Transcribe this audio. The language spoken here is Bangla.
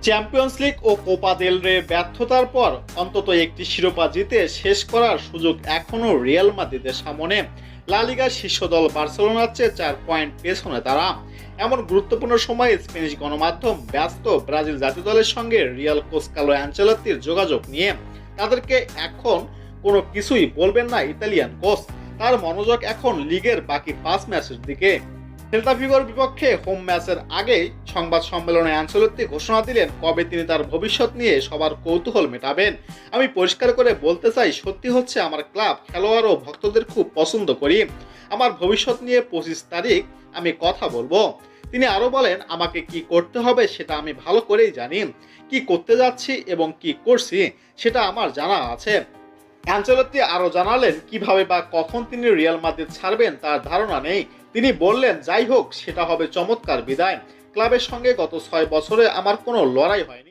চ্যাম্পিয়ন্স লিগ ও কোপা দেল রে ব্যর্থতার পর অন্তত একটি শিরোপা জিতে শেষ করার সুযোগ এখনও রিয়াল মাদ্রিদের সামনে। লা লিগার শীর্ষ দল বার্সেলোনার চেয়ে 4 পয়েন্ট পেছনে তারা। এমন গুরুত্বপূর্ণ সময়ে স্প্যানিশ গণমাধ্যম ব্যস্ত ব্রাজিল জাতীয় দলের সঙ্গে রিয়াল কোচ কার্লো আনচেলত্তির যোগাযোগ নিয়ে। তাদেরকে এখন কোনো কিছুই বলবেন না ইতালিয়ান কোচ। তার মনোযোগ এখন লিগের বাকি 5 ম্যাচের দিকে। সেল্তা ভিগোর বিপক্ষে হোম ম্যাচের আগেই সংবাদ সম্মেলনে আনচেলত্তি ঘোষণা দিলেন কবে তিনি তার ভবিষ্যৎ নিয়ে সবার কৌতূহল মেটাবেন। আমি পরিষ্কার করে বলতে চাই, সত্যি হচ্ছে আমার ক্লাব, খেলোয়াড় ও ভক্তদের খুব পছন্দ করি। আমার ভবিষ্যৎ নিয়ে 25 তারিখ আমি কথা বলবো। তিনি আরো বলেন, আমাকে কি করতে হবে সেটা আমি ভালো করেই জানি। কি করতে যাচ্ছি এবং কি করছি সেটা আমার জানা আছে। আনচেলত্তি আরো জানালেন কিভাবে বা কখন তিনি রিয়াল মাদ্রিদ ছাড়বেন তার ধারণা নেই। তিনি বললেন, যাই হোক সেটা হবে চমৎকার বিদায়। ক্লাবের সঙ্গে গত 6 বছরে আমার কোনো লড়াই হয়নি।